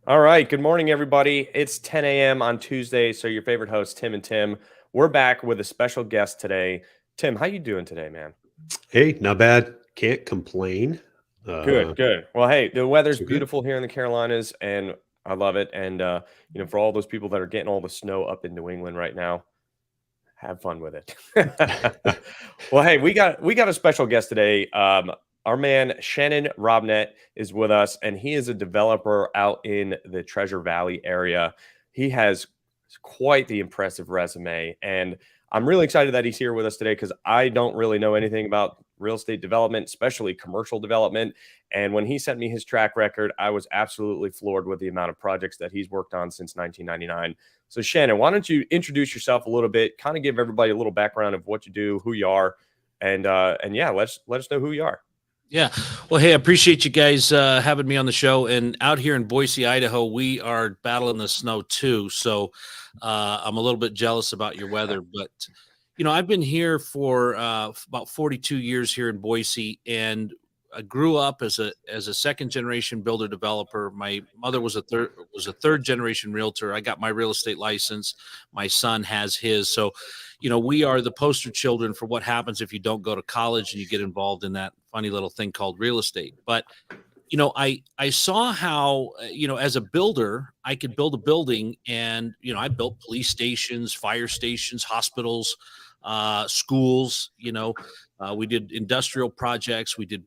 All right. Good morning, everybody. It's 10 a.m. on Tuesday. So your favorite hosts, Tim and Tim, we're back with a special guest today. Tim, how you doing today, man? Hey, not bad. Can't complain. Good, good. Well, hey, the weather's So good. beautiful here in the Carolinas, and I love it. And for all those people that are getting all the snow up in New England right now, have fun with it. Well, hey, we got a special guest today. Our man Shannon Robnett is with us, and he is a developer out in the Treasury Valley area. He has quite the impressive resume, and I'm really excited that he's here with us today because I don't really know anything about real estate development, especially commercial development. And when he sent me his track record, I was absolutely floored with the amount of projects that he's worked on since 1999. So Shannon, why don't you introduce yourself a little bit, kind of give everybody a little background of what you do, who you are, and yeah, let us know who you are. Yeah. Well, hey, I appreciate you guys having me on the show. And out here in Boise, Idaho, we are battling the snow too. So I'm a little bit jealous about your weather. But, I've been here for about 42 years here in Boise. And I grew up as a second generation builder developer. My mother was a third generation realtor. I got my real estate license. My son has his. So, we are the poster children for what happens if you don't go to college and you get involved in that funny little thing called real estate. But I saw how as a builder I could build a building, and I built police stations, fire stations, hospitals, schools. We did industrial projects. We did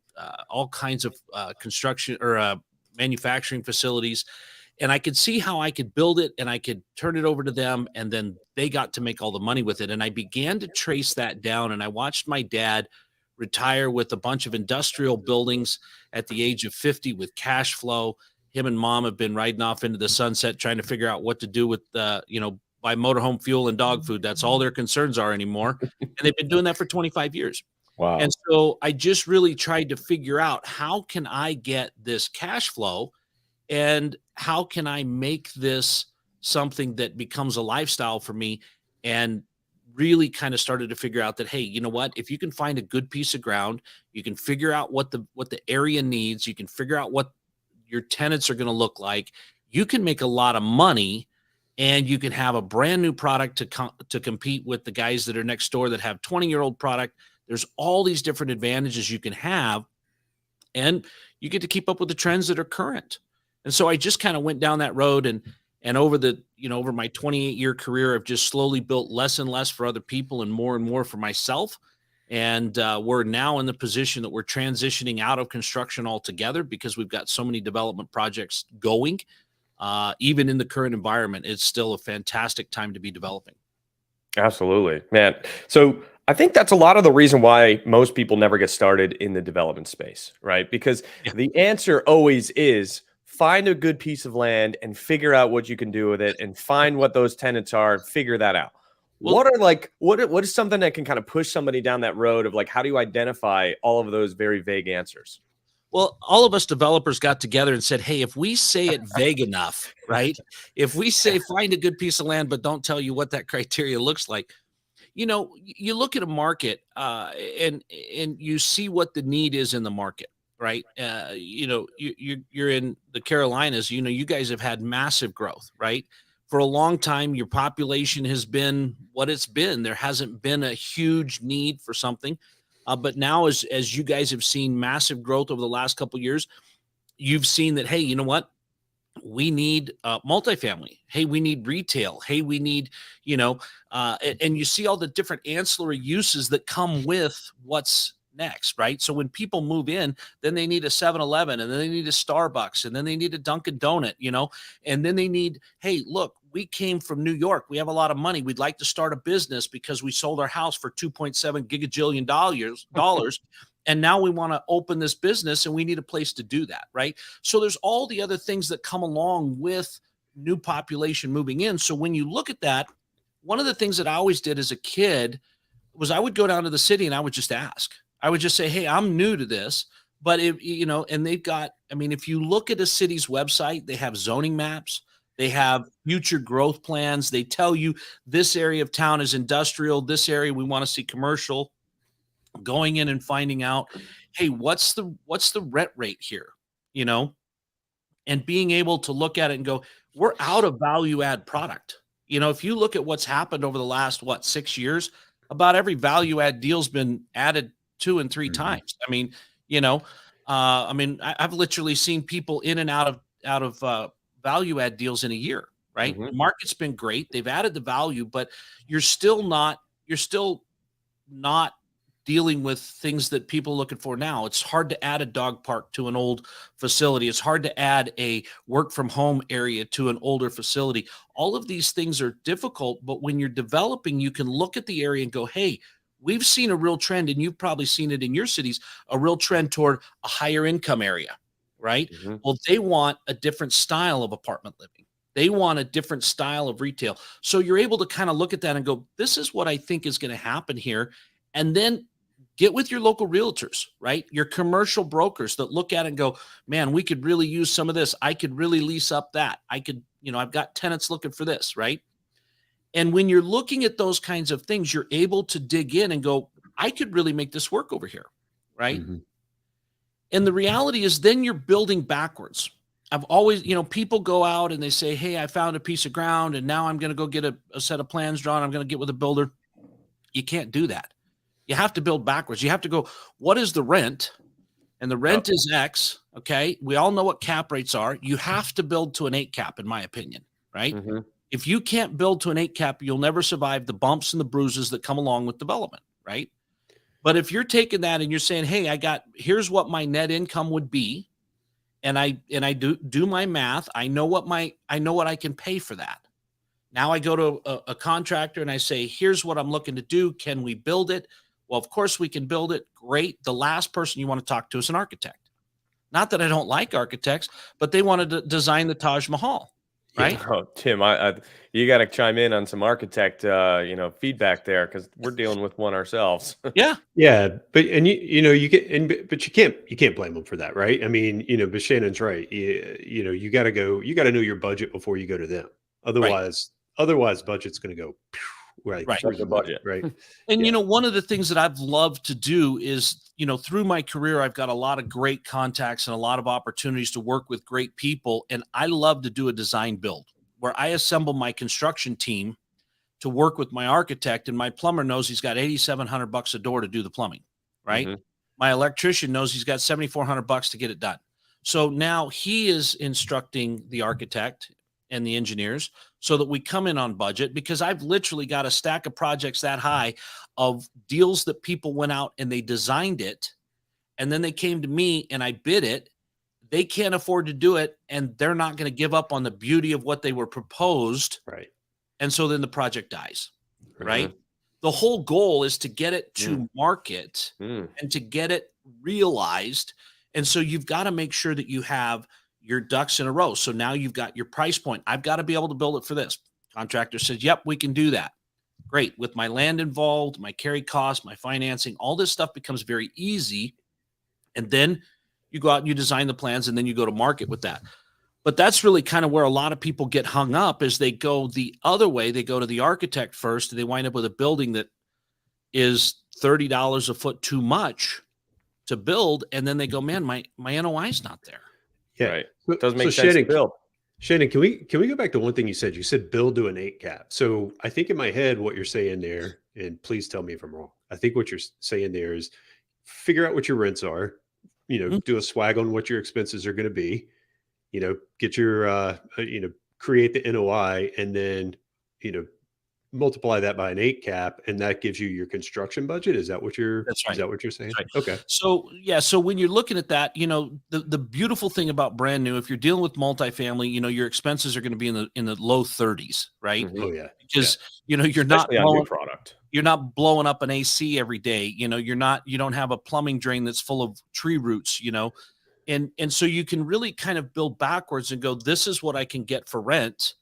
all kinds of construction or manufacturing facilities. And I could see how I could build it and I could turn it over to them, and then they got to make all the money with it. And I began to trace that down, and I watched my dad retire with a bunch of industrial buildings at the age of 50 with cash flow. Him and mom have been riding off into the sunset trying to figure out what to do with buy motorhome fuel and dog food. That's all their concerns are anymore. And they've been doing that for 25 years. Wow. And so I just really tried to figure out, how can I get this cash flow, and how can I make this something that becomes a lifestyle for me? And really kind of started to figure out that, hey, you know what, if you can find a good piece of ground, you can figure out what the area needs, you can figure out what your tenants are going to look like, you can make a lot of money, and you can have a brand new product to compete with the guys that are next door that have 20-year-old product. There's all these different advantages you can have, and you get to keep up with the trends that are current. And so I just kind of went down that road, and over my 28-year career, I've just slowly built less and less for other people and more for myself. And we're now in the position that we're transitioning out of construction altogether because we've got so many development projects going. Even in the current environment, it's still a fantastic time to be developing. Absolutely, man. So I think that's a lot of the reason why most people never get started in the development space, right? Because Yeah. the answer always is find a good piece of land and figure out what you can do with it, and find what those tenants are, figure that out. Well, What is something that can kind of push somebody down that road of like, how do you identify all of those very vague answers? Well, all of us developers got together and said, hey, if we say it vague enough, right? If we say find a good piece of land, but don't tell you what that criteria looks like, you look at a market and you see what the need is in the market, right? You're in the Carolinas, you guys have had massive growth, right? For a long time, your population has been what it's been. There hasn't been a huge need for something. But now, as you guys have seen massive growth over the last couple of years, you've seen that, hey, you know what? We need multifamily. Hey, we need retail. Hey, we need, and you see all the different ancillary uses that come with what's next, right? So when people move in, then they need a 7-Eleven, and then they need a Starbucks, and then they need a Dunkin' Donut, and then they need, hey, look, we came from New York. We have a lot of money. We'd like to start a business because we sold our house for 2.7 gigajillion dollars. And now we want to open this business, and we need a place to do that, right? So there's all the other things that come along with new population moving in. So when you look at that, one of the things that I always did as a kid was I would go down to the city and I would just ask. I would just say, hey, I'm new to this. But and they've got, if you look at a city's website, they have zoning maps, they have future growth plans. They tell you this area of town is industrial, this area we want to see commercial. Going in and finding out, hey, what's the rent rate here? and being able to look at it and go, we're out of value add product. If you look at what's happened over the last, 6 years, about every value add deal's been added 2 and 3 times. I mean, I've literally seen people in and out of value add deals in a year, right? The market's been great. They've added the value, but you're still not dealing with things that people are looking for now. It's hard to add a dog park to an old facility. It's hard to add a work from home area to an older facility. All of these things are difficult, but when you're developing, you can look at the area and go, hey, we've seen a real trend, and you've probably seen it in your cities, a real trend toward a higher income area, right? Well, they want a different style of apartment living. They want a different style of retail. So you're able to kind of look at that and go, this is what I think is going to happen here. And then get with your local realtors, right? Your commercial brokers that look at it and go, man, we could really use some of this. I could really lease up that. I could, I've got tenants looking for this, right? And when you're looking at those kinds of things, you're able to dig in and go, I could really make this work over here, right? And the reality is then you're building backwards. I've always, people go out and they say, hey, I found a piece of ground and now I'm going to go get a set of plans drawn. I'm going to get with a builder. You can't do that. You have to build backwards. You have to go, what is the rent? And the rent is X. Okay. We all know what cap rates are. You have to build to an 8 cap, in my opinion, right? If you can't build to an 8 cap, you'll never survive the bumps and the bruises that come along with development, right? But if you're taking that and you're saying, hey, here's what my net income would be, and I do my math, I know what I can pay for that. Now I go to a contractor and I say, here's what I'm looking to do. Can we build it? Well, of course we can build it. Great. The last person you want to talk to is an architect. Not that I don't like architects, but they wanted to design the Taj Mahal, right? Oh, Tim, you got to chime in on some architect, feedback there, because we're dealing with one ourselves. Yeah. But you can't blame them for that, right? I mean, but Shannon's right. You got to know your budget before you go to them. Otherwise, budget's going to go right. Like the budget, right? And one of the things that I've loved to do is, through my career, I've got a lot of great contacts and a lot of opportunities to work with great people. And I love to do a design build where I assemble my construction team to work with my architect, and my plumber knows he's got $8,700 a door to do the plumbing, right? My electrician knows he's got $7,400 to get it done. So now he is instructing the architect and the engineers so that we come in on budget, because I've literally got a stack of projects that high of deals that people went out and they designed it, and then they came to me and I bid it. They can't afford to do it, and they're not going to give up on the beauty of what they were proposed. Right. And so then the project dies, right? The whole goal is to get it to market and to get it realized. And so you've got to make sure that you have your ducks in a row. So now you've got your price point. I've got to be able to build it for this. Contractor says, yep, we can do that. Great. With my land involved, my carry cost, my financing, all this stuff becomes very easy. And then you go out and you design the plans, and then you go to market with that. But that's really kind of where a lot of people get hung up, is they go the other way. They go to the architect first, and they wind up with a building that is $30 a foot too much to build. And then they go, man, my NOI is not there. Yeah. Right. It doesn't make sense to build. Shannon, can we go back to one thing you said? You said build to an 8 cap. So I think in my head, what you're saying there, and please tell me if I'm wrong, I think what you're saying there is figure out what your rents are, do a swag on what your expenses are going to be, get your, create the NOI, and then, multiply that by an 8 cap, and that gives you your construction budget. Is that what you're saying? Right. Okay. So when you're looking at that, the beautiful thing about brand new, if you're dealing with multifamily, your expenses are going to be in the low 30s, right? Oh yeah. Because you're Especially on new product. You're not blowing up an AC every day. You don't have a plumbing drain that's full of tree roots, and so you can really kind of build backwards and go, this is what I can get for rent,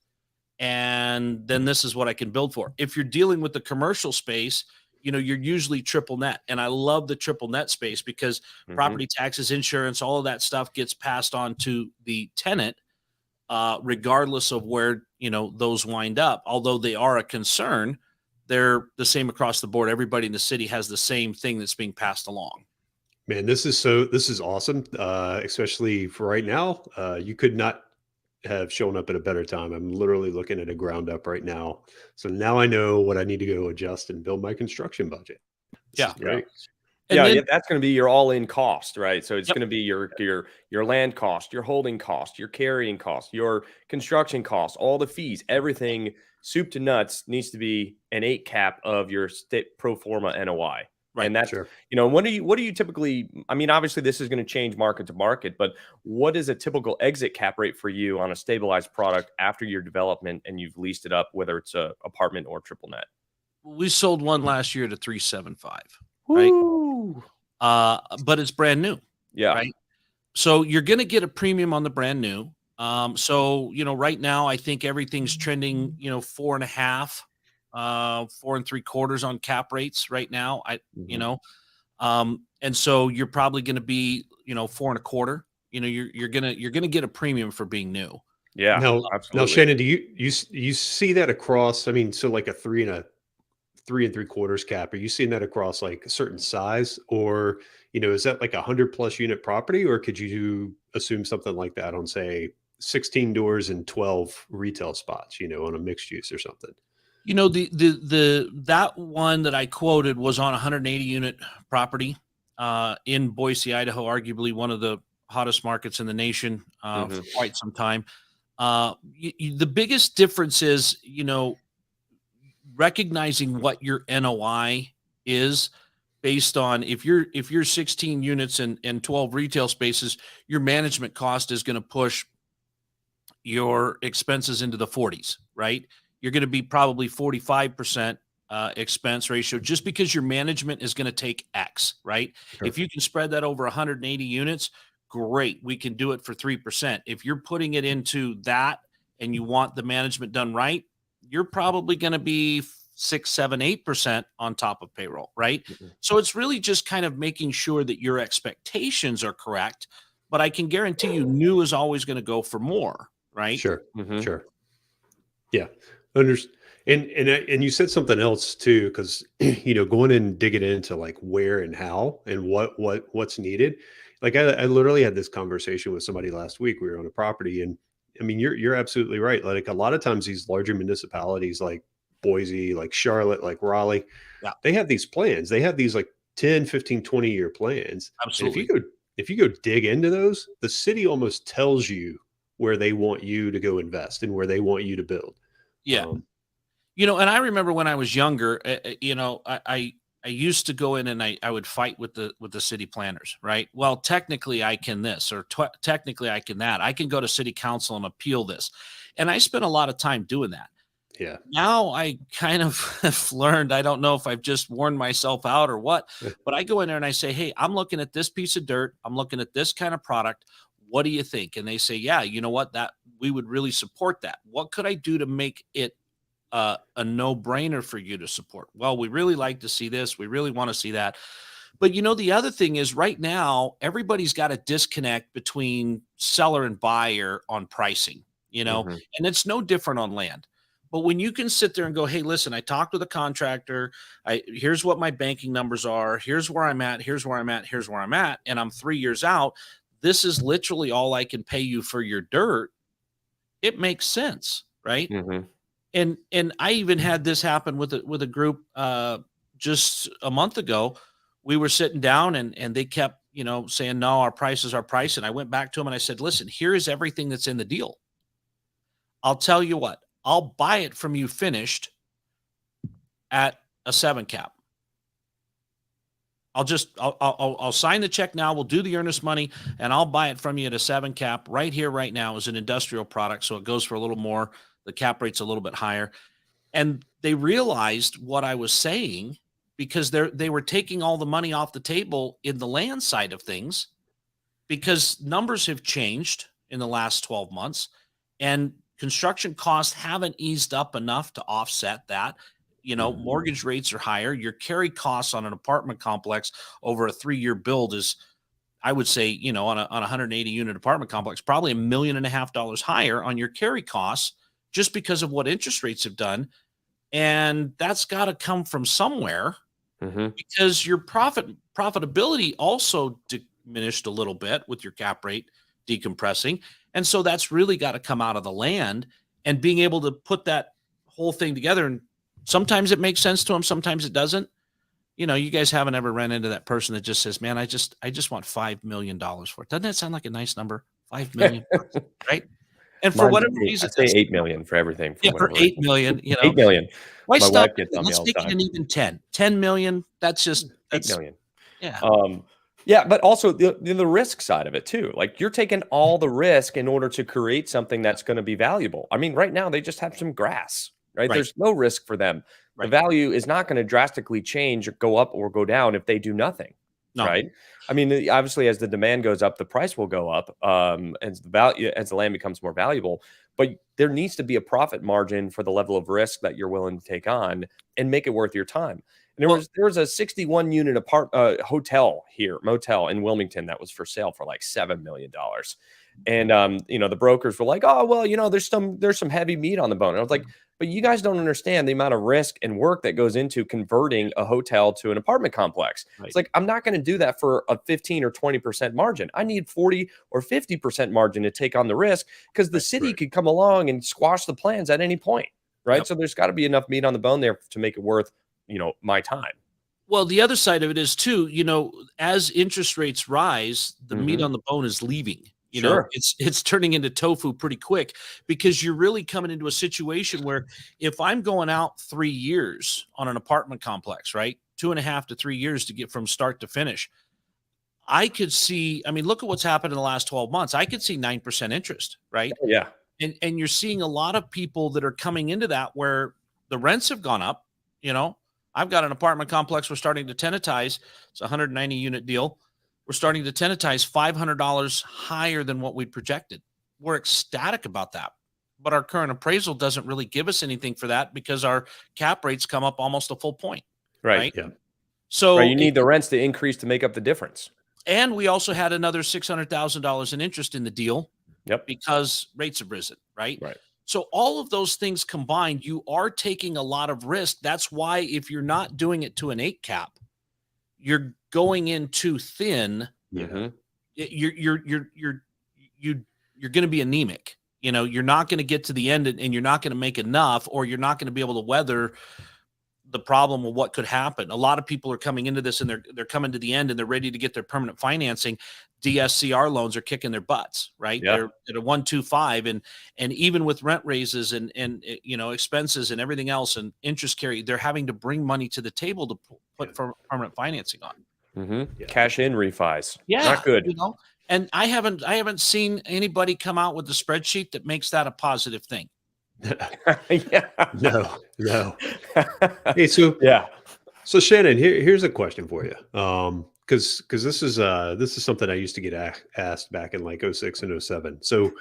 and then this is what I can build for. If you're dealing with the commercial space, you're usually triple net. And I love the triple net space because property taxes, insurance, all of that stuff gets passed on to the tenant, regardless of where, those wind up. Although they are a concern, they're the same across the board. Everybody in the city has the same thing that's being passed along. Man, this is awesome. Especially for right now. You could not have shown up at a better time. I'm literally looking at a ground up right now. So now I know what I need to go adjust and build my construction budget. This Yeah. is great. And then, Yeah, that's going to be your all-in cost, right? So it's yep. going to be your land cost, your holding cost, your carrying cost, your construction cost, all the fees, everything soup to nuts needs to be an 8 cap of your state pro forma NOI. Right. And that's, Sure. what do you typically, I mean, obviously this is going to change market to market, but what is a typical exit cap rate for you on a stabilized product after your development and you've leased it up, whether it's a apartment or triple net? We sold one last year to 375, right? Woo! But it's brand new, Yeah. right? So you're going to get a premium on the brand new. So, right now I think everything's trending, 4.5, 4 3/4 on cap rates right now. Mhm. And so you're probably going to be, 4.25. You're gonna get a premium for being new. Yeah, Now, absolutely. Shannon, do you see that across? I mean, so like a 3 3/4 cap. Are you seeing that across like a certain size, or is that like 100+ unit property, or could you assume something like that on say 16 doors and 12 retail spots, on a mixed use or something? That one that I quoted was on a 180 unit property in Boise, Idaho, arguably one of the hottest markets in the nation for Mhm. quite some time. The biggest difference is, recognizing what your NOI is based on if you're 16 units and 12 retail spaces, your management cost is going to push your expenses into the 40s, right? You're going to be probably 45% expense ratio just because your management is going to take X, right? Sure. If you can spread that over 180 units, great. We can do it for 3%. If you're putting it into that and you want the management done right, you're probably going to be 6, 7, 8% on top of payroll, right? Mhm. So it's really just kind of making sure that your expectations are correct. But I can guarantee you, new is always going to go for more, right? Sure. Mhm. Sure. Yeah. Unders and you said something else too, because going and digging into like where and how and what's needed. Like I literally had this conversation with somebody last week. We were on a property, and I mean you're absolutely right. Like a lot of times these larger municipalities like Boise, like Charlotte, like Raleigh, Yeah, they have these plans. They have these like 10, 15, 20-year plans. And if you absolutely. go dig into those, the city almost tells you where they want you to go invest and where they want you to build. Yeah. Um, And I remember when I was younger, I used to go in and I would fight with the city planners, right? Well, technically I can this, or technically I can that. I can go to city council and appeal this. And I spent a lot of time doing that. yeah. Now I kind of have learned, I don't know if I've just worn myself out or what, but I go in there and I say, "Hey, I'm looking at this piece of dirt. I'm looking at this kind of product. What do you think?" And they say, "Yeah, you know what? That we would really support that. What could I do to make it a no-brainer for you to support?" Well, we really like to see this. We really want to see that. But the other thing is right now, everybody's got a disconnect between seller and buyer on pricing, Mhm. and it's no different on land. But when you can sit there and go, "Hey, listen, I talked with a contractor. Here's what my banking numbers are. Here's where I'm at. Here's where I'm at. Here's where I'm at. And I'm 3 years out. This is literally all I can pay you for your dirt." It makes sense, right? Mhm. And I even had this happen with a group just a month ago. We were sitting down and they kept, saying, "No, our price is our price." And I went back to them and I said, "Listen, here is everything that's in the deal. I'll tell you what, I'll buy it from you finished at a 7 cap. I'll sign the check now. We'll do the earnest money and I'll buy it from you at a 7 cap right here, right now as an industrial product. So it goes for a little more. The cap rate's a little bit higher." And they realized what I was saying because they were taking all the money off the table in the land side of things because numbers have changed in the last 12 months and construction costs haven't eased up enough to offset that. Mortgage rates are higher. Your carry costs on an apartment complex over a 3-year build is, I would say, on a 180 unit apartment complex, probably $1.5 million higher on your carry costs just because of what interest rates have done. And that's got to come from somewhere. because your profitability also diminished a little bit with your cap rate decompressing. And so that's really got to come out of the land, and being able to put that whole thing together. And sometimes it makes sense to them, sometimes it doesn't. You guys haven't ever run into that person that just says, man, I just want $5 million for it. Doesn't that sound like a nice number? 5 million, right? And for whatever reason, I say 8 million for everything. For 8 million, 8 million. Why My stop? wife gets on me Let's all the make it time. an even 10 million. That's 8 million. Yeah. Yeah, but also the risk side of it too. Like, you're taking all the risk in order to create something that's going to be valuable. I mean, right now they just have some grass, right? There's no risk for them. The value is not going to drastically change or go up or go down if they do nothing. No. Right. I mean, obviously, as the demand goes up, the price will go up as the land becomes more valuable. But there needs to be a profit margin for the level of risk that you're willing to take on and make it worth your time. And there was a 61 unit motel in Wilmington that was for sale for like $7 million. And the brokers were like, oh, well, there's some heavy meat on the bone. And I was like, but you guys don't understand the amount of risk and work that goes into converting a hotel to an apartment complex. Right. It's like, I'm not going to do that for a 15 or 20% margin. I need 40 or 50% margin to take on the risk, because the city could come along and squash the plans at any point. Right. Yep. So there's got to be enough meat on the bone there to make it worth, my time. Well, the other side of it is too, as interest rates rise, the meat on the bone is leaving. It's turning into tofu pretty quick, because you're really coming into a situation where if I'm going out 3 years on an apartment complex, right, 2.5 to 3 years to get from start to finish, I could see, look at what's happened in the last 12 months. I could see 9% interest, right? Yeah. And you're seeing a lot of people that are coming into that where the rents have gone up. I've got an apartment complex we're starting to tenantize. It's a 190 unit deal. We're starting to tenantize $500 higher than what we projected. We're ecstatic about that. But our current appraisal doesn't really give us anything for that, because our cap rates come up almost a full point. Right. Yeah. So you need the rents to increase to make up the difference. And we also had another $600,000 in interest in the deal. Yep. Because rates have risen. Right. Right. So all of those things combined, you are taking a lot of risk. That's why if you're not doing it to an 8 cap, you're going in too thin. Mm-hmm. You're going to be anemic. You're not going to get to the end, and you're not going to make enough, or you're not going to be able to weather the problem of what could happen. A lot of people are coming into this, and they're coming to the end, and they're ready to get their permanent financing. DSCR loans are kicking their butts, right? Yeah. They're at a 1.25, and even with rent raises and expenses and everything else and interest carry, they're having to bring money to the table to put for permanent financing on. Mm-hmm. Yeah. Cash in refis. Yeah, not good. And I haven't seen anybody come out with a spreadsheet that makes that a positive thing. Yeah. No. Hey, so Shannon, here's a question for you. Because this is something I used to get asked back in like 06 and 07. So,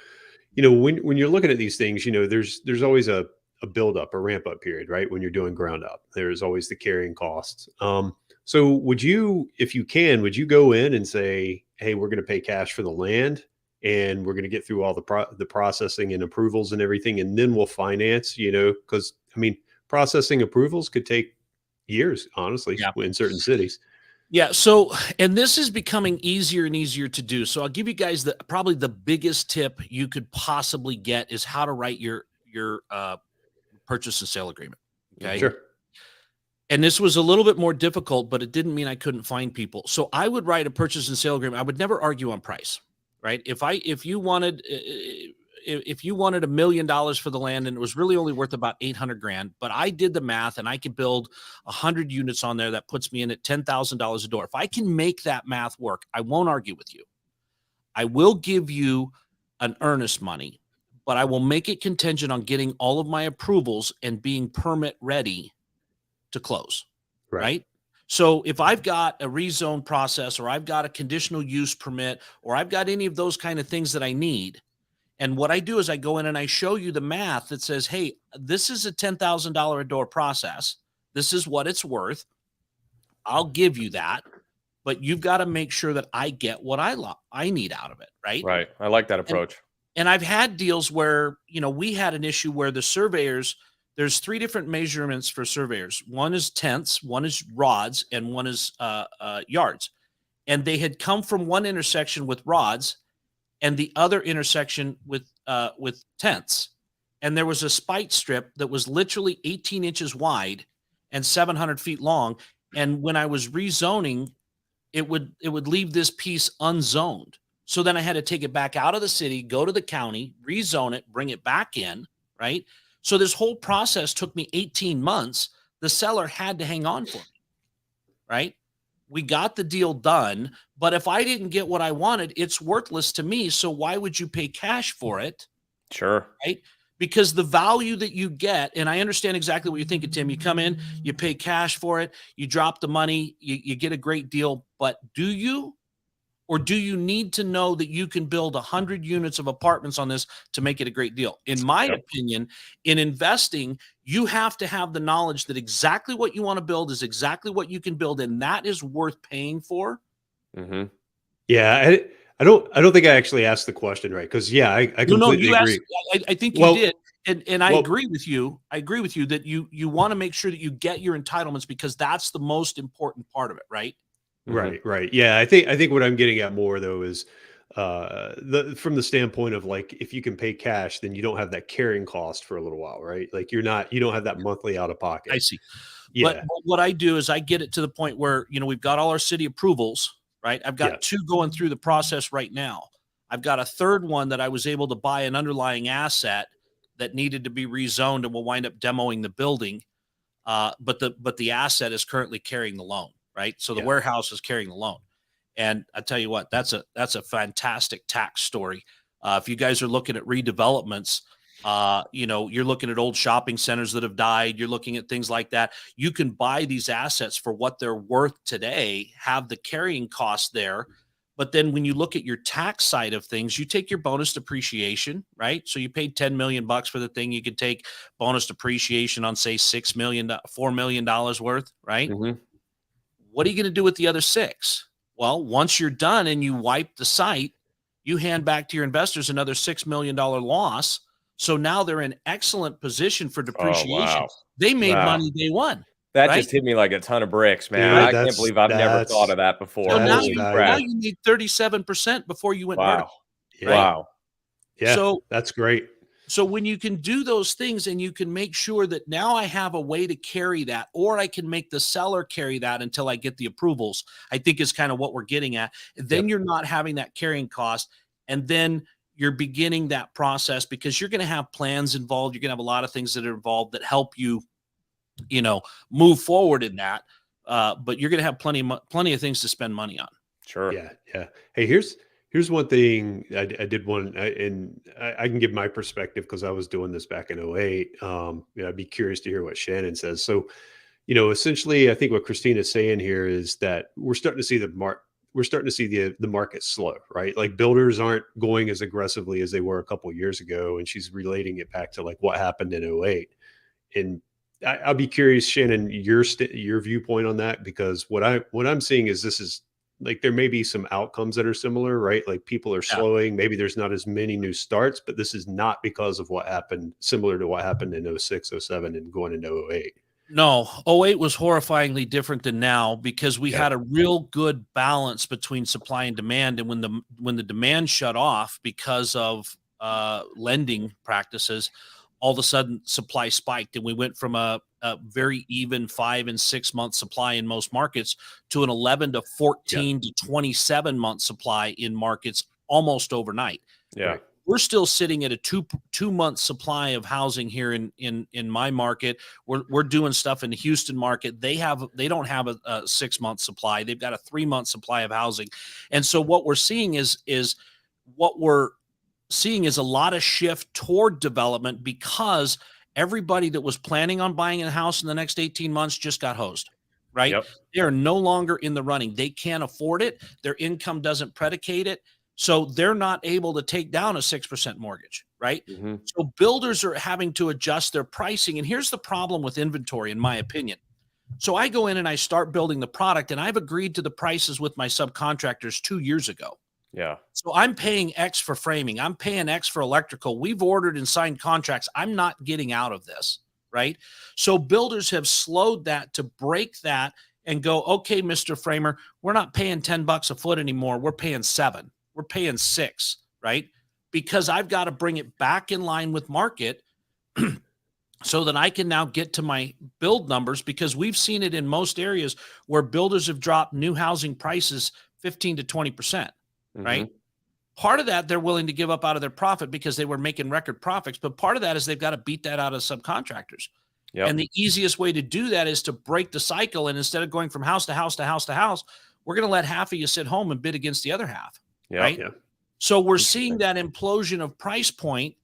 when you're looking at these things, there's always a build up, a ramp up period, right? When you're doing ground up, there's always the carrying costs. So would you go in and say, hey, we're going to pay cash for the land, and we're going to get through all the processing and approvals and everything, and then we'll finance, because processing approvals could take years, honestly, in certain cities. Yeah. So, and this is becoming easier and easier to do. So I'll give you guys probably the biggest tip you could possibly get is how to write your purchase and sale agreement. Okay. Sure. And this was a little bit more difficult, but it didn't mean I couldn't find people. So I would write a purchase and sale agreement. I would never argue on price, right? If you wanted $1 million for the land and it was really only worth about $800,000, but I did the math and I could build 100 units on there, that puts me in at $10,000 a door. If I can make that math work, I won't argue with you. I will give you an earnest money, but I will make it contingent on getting all of my approvals and being permit ready to close. Right? So if I've got a rezone process, or I've got a conditional use permit, or I've got any of those kind of things that I need, and what I do is I go in and I show you the math that says, hey, this is a $10,000 a door process. This is what it's worth. I'll give you that, but you've got to make sure that I get what I need out of it. Right. Right. I like that approach. And I've had deals where, we had an issue where the surveyors there's 3 different measurements for surveyors. One is tenths, one is rods, and one is yards. And they had come from one intersection with rods and the other intersection with tenths. And there was a spite strip that was literally 18 inches wide and 700 feet long. And when I was rezoning, it would leave this piece unzoned. So then I had to take it back out of the city, go to the county, rezone it, bring it back in, right? So this whole process took me 18 months. The seller had to hang on for me, right? We got the deal done, but if I didn't get what I wanted, it's worthless to me. So why would you pay cash for it? Sure. Right? Because the value that you get, and I understand exactly what you're thinking, Tim. You come in, you pay cash for it, you drop the money, you get a great deal, but do you? Or do you need to know that you can build 100 units of apartments on this to make it a great deal? In my opinion, in investing, you have to have the knowledge that exactly what you want to build is exactly what you can build, and that is worth paying for. Mm-hmm. Yeah, I don't think I actually asked the question right, because I completely agree. I think you did, and I agree with you. I agree with you that you want to make sure that you get your entitlements, because that's the most important part of it, right? Right. Yeah, I think what I'm getting at more though is from the standpoint of like, if you can pay cash, then you don't have that carrying cost for a little while, right? Like you don't have that monthly out of pocket. I see. Yeah. But what I do is I get it to the point where, we've got all our city approvals, right? I've got 2 going through the process right now. I've got a third one that I was able to buy an underlying asset that needed to be rezoned, and we'll wind up demoing the building. But the asset is currently carrying the loan. Right. So the warehouse is carrying the loan. And I tell you what, that's a fantastic tax story. If you guys are looking at redevelopments, you're looking at old shopping centers that have died. You're looking at things like that. You can buy these assets for what they're worth today, have the carrying cost there. But then when you look at your tax side of things, you take your bonus depreciation, right? So you paid $10 million for the thing. You could take bonus depreciation on, say, $6 million, $4 million worth, right? Mm-hmm. What are you going to do with the other 6? Well, once you're done and you wipe the site, you hand back to your investors another $6 million loss. So now they're in excellent position for depreciation. Wow. They made money day one. That right? just hit me like a ton of bricks, man. Dude, I can't believe I've never thought of that before. So now Holy you need 37% before you went vertical. Yeah. Right? Wow. Yeah. So that's great. So when you can do those things and you can make sure that now I have a way to carry that, or I can make the seller carry that until I get the approvals, I think is kind of what we're getting at. Then you're not having that carrying cost. And then you're beginning that process, because you're going to have plans involved. You're going to have a lot of things that are involved that help you, move forward in that. But you're going to have plenty of things to spend money on. Sure. Yeah. Hey, here's one thing I did want, and I can give my perspective because I was doing this back in 08. I'd be curious to hear what Shannon says. So, essentially, I think what Christina's saying here is that we're starting to see the market slow, right? Like builders aren't going as aggressively as they were a couple of years ago, and she's relating it back to like what happened in 08. And I'll be curious, Shannon, your viewpoint on that, because what I'm seeing is this is, like, there may be some outcomes that are similar, right? Like people are slowing. Maybe there's not as many new starts, but this is not because of what happened, similar to what happened in 06, 07 and going into 08. No, 08 was horrifyingly different than now, because we had a real good balance between supply and demand. And when the demand shut off because of lending practices, all of a sudden supply spiked, and we went from a very even 5 and 6 month supply in most markets to an 11 to 14 to 27 month supply in markets almost overnight. Yeah. We're still sitting at a two month supply of housing here in my market. We're doing stuff in the Houston market. They don't have a 6 month supply. They've got a 3 month supply of housing. And so what we're seeing is a lot of shift toward development, because everybody that was planning on buying a house in the next 18 months just got hosed, right? Yep. They are no longer in the running. They can't afford it. Their income doesn't predicate it. So they're not able to take down a 6% mortgage, right? Mm-hmm. So builders are having to adjust their pricing. And here's the problem with inventory, in my opinion. So I go in and I start building the product, and I've agreed to the prices with my subcontractors 2 years ago. Yeah. So I'm paying X for framing. I'm paying X for electrical. We've ordered and signed contracts. I'm not getting out of this, right? So builders have slowed that to break that and go, okay, Mr. Framer, we're not paying $10 a foot anymore. We're paying 7. We're paying 6, right? Because I've got to bring it back in line with market so that I can now get to my build numbers, because we've seen it in most areas where builders have dropped new housing prices 15 to 20%, right? Part of that they're willing to give up out of their profit because they were making record profits, but part of that is they've got to beat that out of subcontractors. Yep. And the easiest way to do that is to break the cycle. And instead of going from house to house to house to house, we're going to let half of you sit home and bid against the other half, right? Yeah. So we're seeing that implosion of price point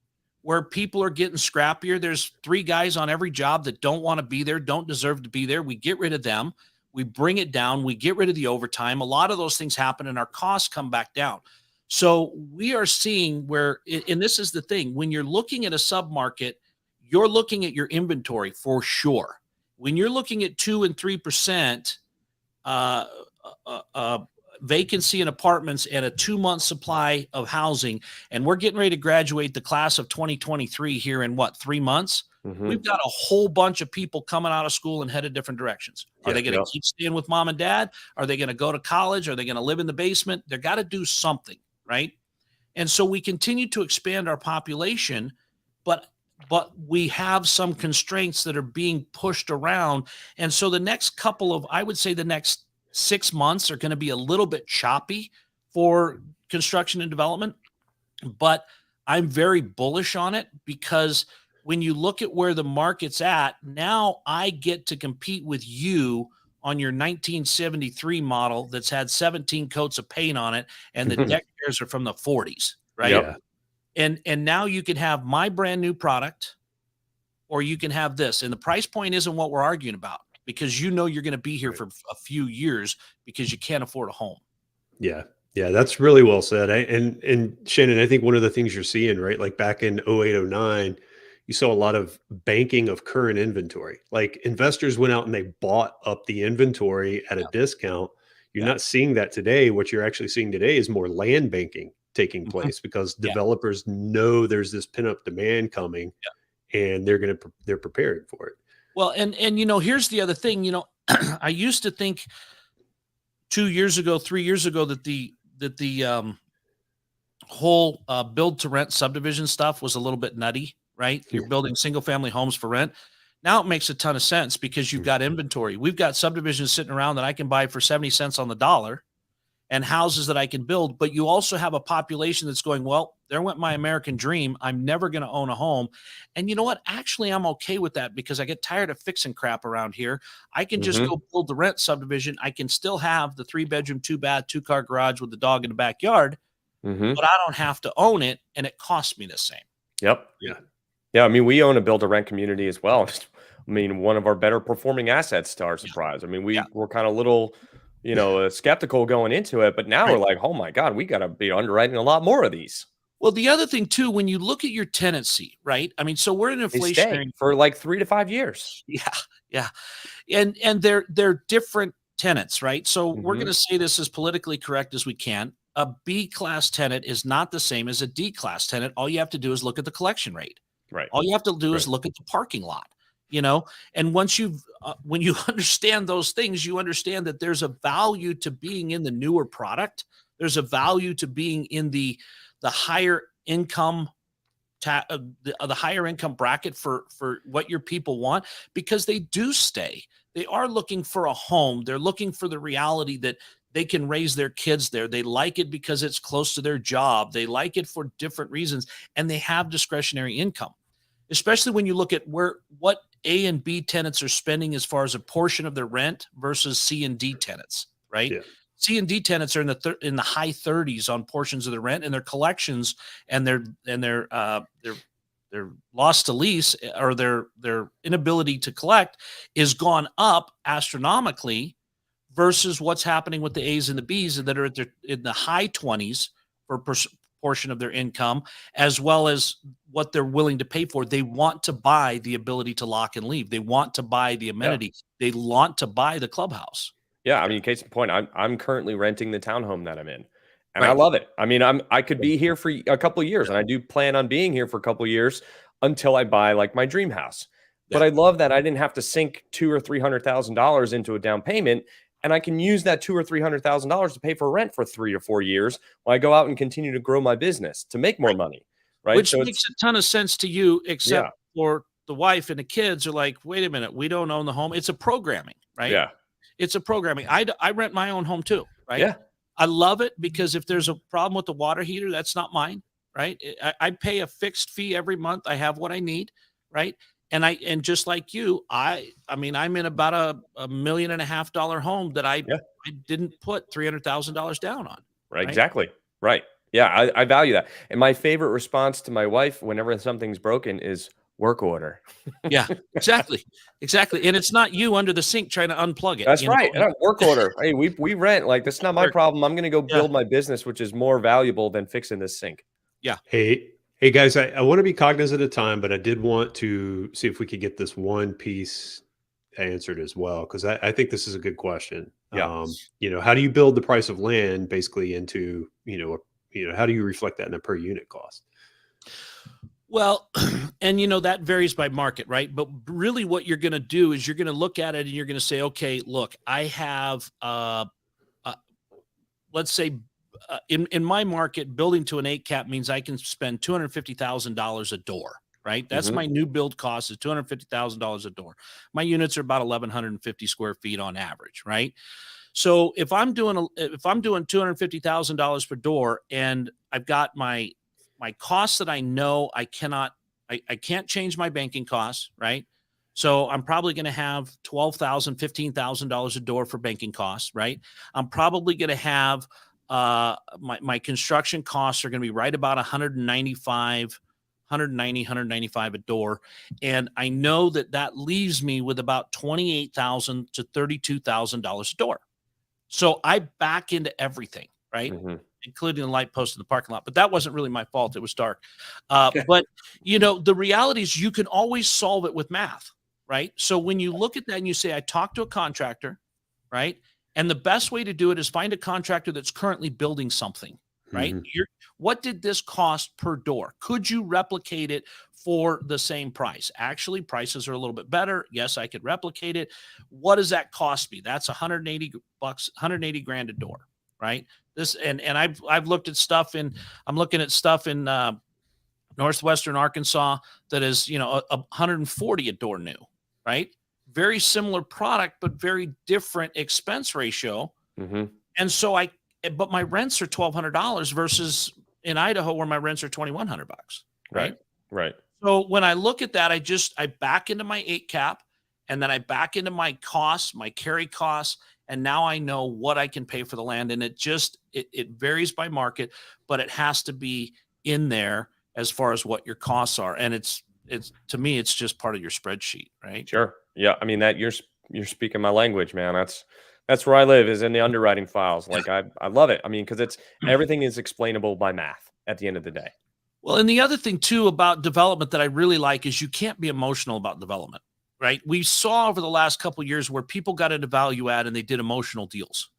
where people are getting scrappier. There's 3 guys on every job that don't want to be there, don't deserve to be there. We get rid of them. We bring it down. We get rid of the overtime. A lot of those things happen and our costs come back down. So we are seeing where, and this is the thing, when you're looking at a submarket, you're looking at your inventory for sure. When you're looking at 2 and 3% vacancy in apartments and a 2-month supply of housing, and we're getting ready to graduate the class of 2023 here in 3 months. We've got a whole bunch of people coming out of school and headed different directions. Are they going to keep staying with mom and dad? Are they going to go to college? Are they going to live in the basement? They've got to do something, right? And so we continue to expand our population, but we have some constraints that are being pushed around. And so the next couple of, I would say the next 6 months are going to be a little bit choppy for construction and development, but I'm very bullish on it because when you look at where the market's at, now I get to compete with you on your 1973 model that's had 17 coats of paint on it and the deck chairs are from the 40s, right? Yeah. And now you can have my brand new product or you can have this. And the price point isn't what we're arguing about because you know you're going to be here for a few years because you can't afford a home. Yeah. Yeah, that's really well said. And Shannon, I think one of the things you're seeing, right? Like back in 08, 09, you saw a lot of banking of current inventory. Like investors went out and they bought up the inventory at a discount. You're not seeing that today. What you're actually seeing today is more land banking taking place because developers know there's this pinup demand coming and they're prepared for it. Well, and here's the other thing, I used to think 2 years ago, 3 years ago that the whole build to rent subdivision stuff was a little bit nutty, right? You're building single family homes for rent. Now it makes a ton of sense because you've got inventory. We've got subdivisions sitting around that I can buy for 70 cents on the dollar and houses that I can build. But you also have a population that's going, well, there went my American dream. I'm never going to own a home. And you know what? Actually, I'm okay with that because I get tired of fixing crap around here. I can just go build the rent subdivision. I can still have the 3-bedroom, 2-bath, 2-car garage with the dog in the backyard, but I don't have to own it. And it costs me the same. Yep. Yeah. I mean, we own a build to rent community as well. I mean, one of our better performing assets to our surprise. I mean, we're kind of little, skeptical going into it, but now we're like, oh my God, we got to be underwriting a lot more of these. Well, the other thing too, when you look at your tenancy, right? I mean, so we're in inflationary for like 3 to 5 years. Yeah. And they're different tenants, right? So we're going to say this as politically correct as we can. A B class tenant is not the same as a D class tenant. All you have to do is look at the collection rate. Right. All you have to do is look at the parking lot, and once when you understand those things, you understand that there's a value to being in the newer product. There's a value to being in the higher income, the higher income bracket for what your people want, because they do stay. They are looking for a home. They're looking for the reality that they can raise their kids there. They like it because it's close to their job. They like it for different reasons, and they have discretionary income, especially when you look at what A and B tenants are spending as far as a portion of their rent versus C and D tenants, right? Yeah. C and D tenants are in the high 30s on portions of the rent, and their collections and their loss to lease or their inability to collect is gone up astronomically versus what's happening with the A's and the B's that are in the high 20s for portion of their income, as well as what they're willing to pay for. They want to buy the ability to lock and leave. They want to buy the amenity. They want to buy the clubhouse. Yeah, I mean, case in point, I'm currently renting the townhome that I'm in, and I love it. I mean, I could be here for a couple of years, and I do plan on being here for a couple of years until I buy like my dream house. But I love that I didn't have to sink $200,000 or $300,000 into a down payment, and I can use that $200,000 or $300,000 to pay for rent for 3 or 4 years while I go out and continue to grow my business to make more money. Right. Which So makes a ton of sense to you, except yeah, for the wife and the kids are like, wait a minute, we don't own the home. It's a programming, right? yeah, It's a programming. I rent my own home too, right? yeah. I love it because if there's a problem with the water heater, that's not mine, right? I pay a fixed fee every month. I have what I need, right? And just like you, I mean, I'm in about $1.5 million home that I didn't put $300,000 down on. Right. Exactly. Right. Yeah. I value that. And my favorite response to my wife whenever something's broken is work order. Yeah, exactly. Exactly. And it's not you under the sink trying to unplug it. That's you right. know? And work order. Hey, we rent. Like, that's not my problem. I'm going to go Yeah. build my business, which is more valuable than fixing this sink. Yeah. Hey guys, I want to be cognizant of time, but I did want to see if we could get this one piece answered as well, because I think this is a good question. Yeah. How do you build the price of land basically into, how do you reflect that in a per unit cost? Well, and that varies by market, right? But really what you're going to do is you're going to look at it and you're going to say, okay, look, I have, let's say in my market, building to an 8 cap means I can spend $250,000 a door, right? That's my new build cost is $250,000 a door. My units are about 1,150 square feet on average, right? So if I'm doing $250,000 per door and I've got my costs that I know I can't change my banking costs, right? So I'm probably going to have $12,000, $15,000 a door for banking costs, right? I'm probably going to have my construction costs are going to be right about 195 a door. And I know that leaves me with about $28,000 to $32,000 a door. So I back into everything, right? Including the light post in the parking lot. But that wasn't really my fault. It was dark. But, the reality is you can always solve it with math, right? So when you look at that and you say, I talked to a contractor, right? And the best way to do it is find a contractor that's currently building something, right? What did this cost per door? Could you replicate it for the same price? Actually, prices are a little bit better. Yes, I could replicate it. What does that cost me? That's $180, $180,000 a door, right? This and I've looked at stuff I'm looking at stuff in northwestern Arkansas that is, 140 a door new, right? Very similar product, but very different expense ratio. And so but my rents are $1,200 versus in Idaho where my rents are $2,100. Right. So when I look at that, I back into my 8 cap and then I back into my costs, my carry costs. And now I know what I can pay for the land. And it varies by market, but it has to be in there as far as what your costs are. And it's to me, it's just part of your spreadsheet, right? Sure. Yeah. I mean, that you're speaking my language, man. That's where I live, is in the underwriting files. Like I love it. I mean, because everything is explainable by math at the end of the day. Well, and the other thing too about development that I really like is you can't be emotional about development, right? We saw over the last couple of years where people got into value add and they did emotional deals.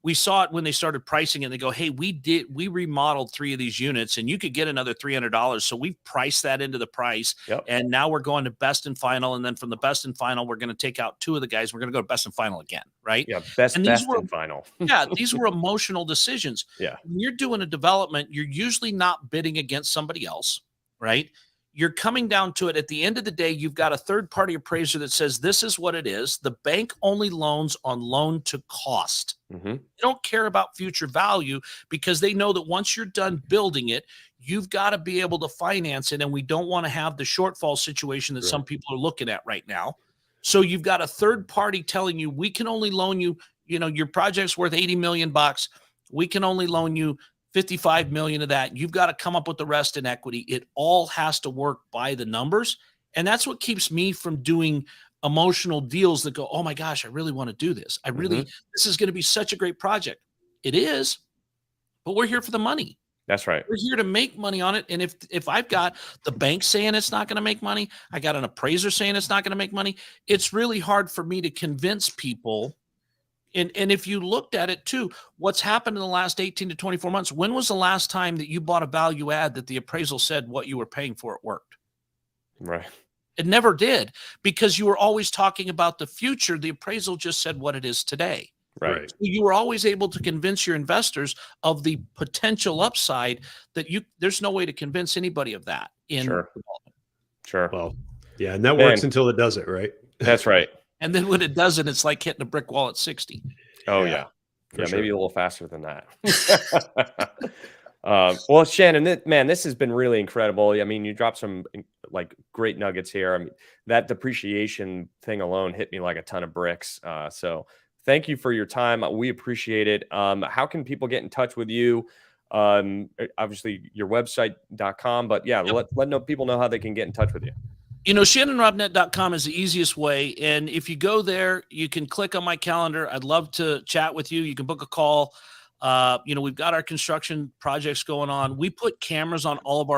We saw it when they started pricing it and they go, hey, we remodeled 3 of these units and you could get another $300. So we've priced that into the price. And now we're going to best and final. And then from the best and final, we're going to take out 2 of the guys. We're going to go to best and final again. Right. Yeah. Best and final. Yeah. These were emotional decisions. Yeah. When you're doing a development, you're usually not bidding against somebody else. Right. You're coming down to it. At the end of the day, you've got a third-party appraiser that says this is what it is. The bank only loans on loan to cost. They don't care about future value because they know that once you're done building it, you've got to be able to finance it. And we don't want to have the shortfall situation that some people are looking at right now. So you've got a third party telling you, we can only loan you, your project's worth $80 million. We can only loan you 55 million of that. You've got to come up with the rest in equity. It all has to work by the numbers. And that's what keeps me from doing emotional deals that go, oh my gosh, I really want to do this. This is going to be such a great project. It is, but we're here for the money. That's right. We're here to make money on it. And if I've got the bank saying it's not going to make money, I got an appraiser saying it's not going to make money, it's really hard for me to convince people. And if you looked at it too, what's happened in the last 18 to 24 months, when was the last time that you bought a value add that the appraisal said what you were paying for it worked? Right. It never did, because you were always talking about the future. The appraisal just said what it is today. Right. So you were always able to convince your investors of the potential upside that there's no way to convince anybody of that in Sure. development. Sure. Well, yeah, and that Man. works until it doesn't, right? That's right. And then when it doesn't, it's like hitting a brick wall at 60. Oh Yeah, yeah. for Yeah, sure. maybe a little faster than that. Well, Shannon, man, this has been really incredible. I mean, you dropped some like great nuggets here. I mean, that depreciation thing alone hit me like a ton of bricks. So thank you for your time. We appreciate it. How can people get in touch with you? Obviously your website.com, but yeah, Yep. let people know how they can get in touch with you. ShannonRobnett.com is the easiest way. And if you go there, you can click on my calendar. I'd love to chat with you. You can book a call. We've got our construction projects going on. We put cameras on all of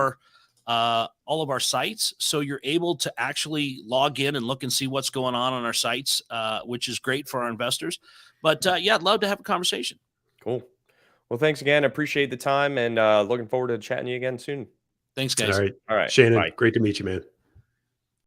our sites, so you're able to actually log in and look and see what's going on our sites, which is great for our investors. But yeah, I'd love to have a conversation. Cool. Well, thanks again. I appreciate the time, and looking forward to chatting to you again soon. Thanks, guys. All right. All right. Shannon, Bye. great to meet you, man.